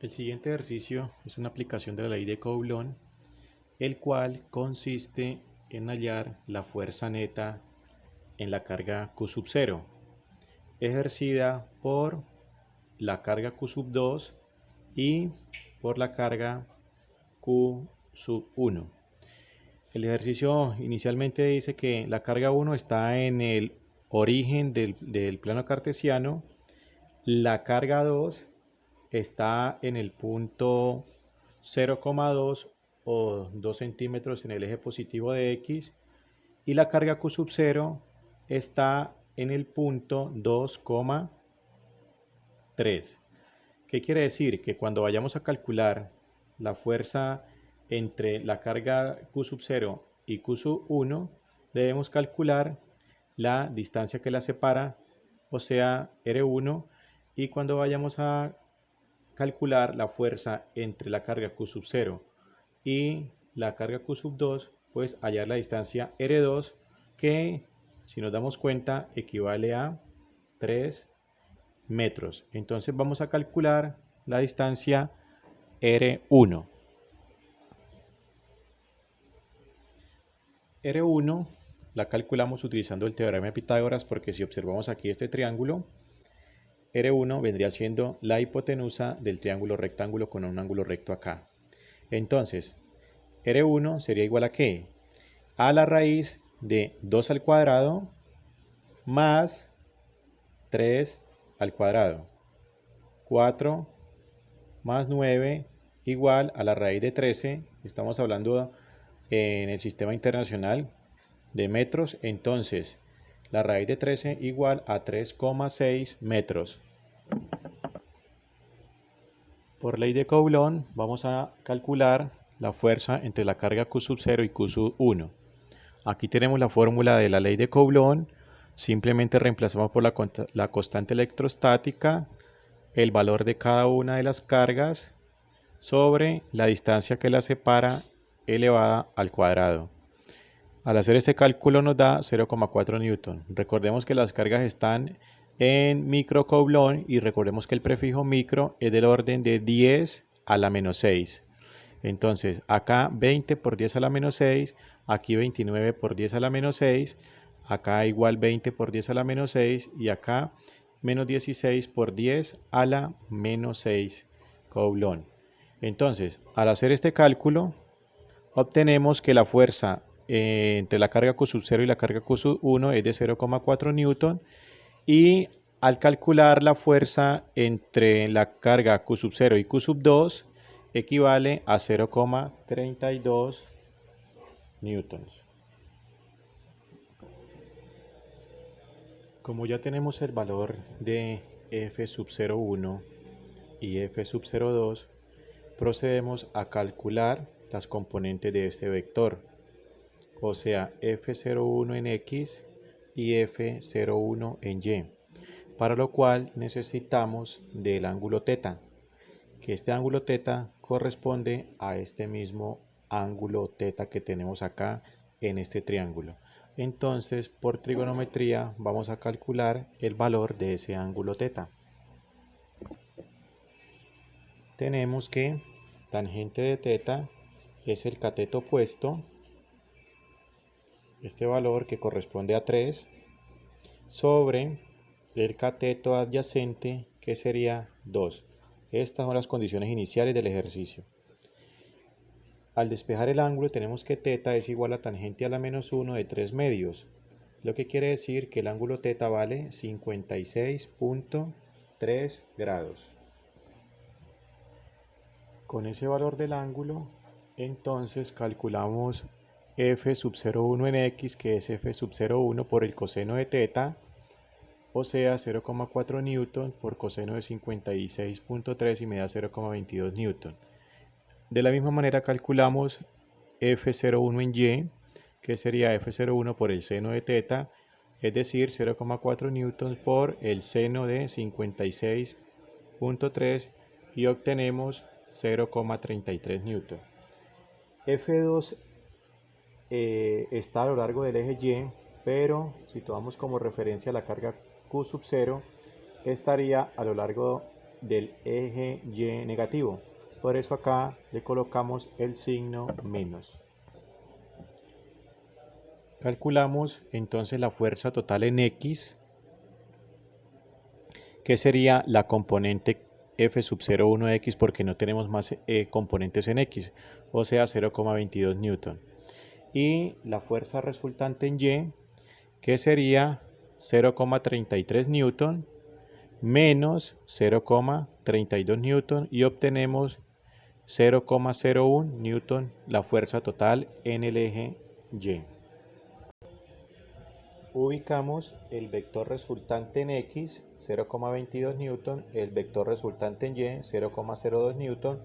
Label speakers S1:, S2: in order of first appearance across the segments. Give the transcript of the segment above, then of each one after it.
S1: El siguiente ejercicio es una aplicación de la ley de Coulomb, el cual consiste en hallar la fuerza neta en la carga Q sub 0, ejercida por la carga Q sub 2 y por la carga Q sub 1. El ejercicio inicialmente dice que la carga 1 está en el origen del plano cartesiano, la carga 2 está en el punto 0,2 o 2 centímetros en el eje positivo de X y la carga Q sub 0 está en el punto 2,3. ¿Qué quiere decir? Que cuando vayamos a calcular la fuerza entre la carga Q sub 0 y Q sub 1, debemos calcular la distancia que la separa, o sea, R1, y cuando vayamos a calcular la fuerza entre la carga Q sub 0 y la carga Q sub 2, pues hallar la distancia R2, que si nos damos cuenta equivale a 3 metros. Entonces vamos a calcular la distancia R1. R1 la calculamos utilizando el teorema de Pitágoras, porque si observamos aquí este triángulo, R1 vendría siendo la hipotenusa del triángulo rectángulo con un ángulo recto acá. Entonces, R1 sería igual a ¿qué? A la raíz de 2 al cuadrado más 3 al cuadrado. 4 más 9 igual a la raíz de 13. Estamos hablando en el sistema internacional de metros. Entonces, la raíz de 13 igual a 3,6 metros. Por ley de Coulomb vamos a calcular la fuerza entre la carga Q sub 0 y Q sub 1. Aquí tenemos la fórmula de la ley de Coulomb. Simplemente reemplazamos por la constante electrostática el valor de cada una de las cargas sobre la distancia que las separa elevada al cuadrado. Al hacer este cálculo nos da 0,4 newton. Recordemos que las cargas están en micro Coulomb y recordemos que el prefijo micro es del orden de 10 a la menos 6. Entonces acá 20 por 10 a la menos 6, aquí 29 por 10 a la menos 6, acá igual 20 por 10 a la menos 6 y acá menos 16 por 10 a la menos 6 Coulomb. Entonces, al hacer este cálculo, obtenemos que la fuerza entre la carga Q sub 0 y la carga Q sub 1 es de 0,4 newton y al calcular la fuerza entre la carga Q sub 0 y Q sub 2 equivale a 0,32 newtons. Como ya tenemos el valor de F sub 0,1 y F sub 0,2, procedemos a calcular las componentes de este vector, o sea, F01 en X y F01 en Y, para lo cual necesitamos del ángulo θ, que este ángulo θ corresponde a este mismo ángulo θ que tenemos acá en este triángulo. Entonces, por trigonometría vamos a calcular el valor de ese ángulo θ. Tenemos que tangente de θ es el cateto opuesto, este valor que corresponde a 3, sobre el cateto adyacente, que sería 2. Estas son las condiciones iniciales del ejercicio. Al despejar el ángulo tenemos que θ es igual a tangente a la menos 1 de 3 medios, lo que quiere decir que el ángulo θ vale 56,3 grados. Con ese valor del ángulo, entonces calculamos F sub 0,1 en X, que es F sub 0,1 por el coseno de θ, o sea 0,4 newton por coseno de 56,3 y me da 0,22 newton. De la misma manera calculamos F01 en Y, que sería F01 por el seno de θ, es decir 0,4 newton por el seno de 56,3 y obtenemos 0,33 newton. F2 está a lo largo del eje Y, pero si tomamos como referencia la carga Q sub 0, estaría a lo largo del eje Y negativo. Por eso acá le colocamos el signo menos. Calculamos entonces la fuerza total en X, que sería la componente F sub 0,1X porque no tenemos más componentes en X, o sea 0,22 newton. Y la fuerza resultante en Y, que sería 0,33 newton menos 0,32 newton y obtenemos 0,01 newton la fuerza total en el eje Y. Ubicamos el vector resultante en X, 0,22 newton, el vector resultante en Y, 0,02 newton,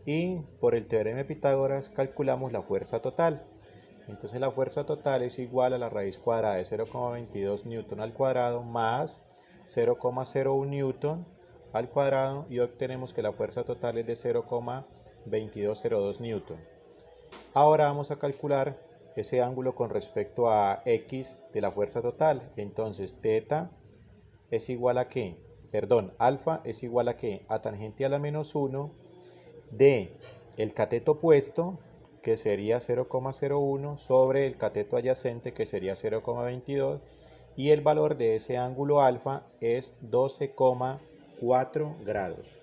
S1: y por el teorema de Pitágoras calculamos la fuerza total. Entonces la fuerza total es igual a la raíz cuadrada de 0,22 newton al cuadrado más 0,01 newton al cuadrado y obtenemos que la fuerza total es de 0,2202 newton. Ahora vamos a calcular ese ángulo con respecto a X de la fuerza total. Entonces teta es igual a ¿qué? Perdón, alfa es igual a ¿qué? A tangente a la menos 1 de el cateto opuesto, que sería 0,01, sobre el cateto adyacente, que sería 0,22, y el valor de ese ángulo alfa es 12,4 grados.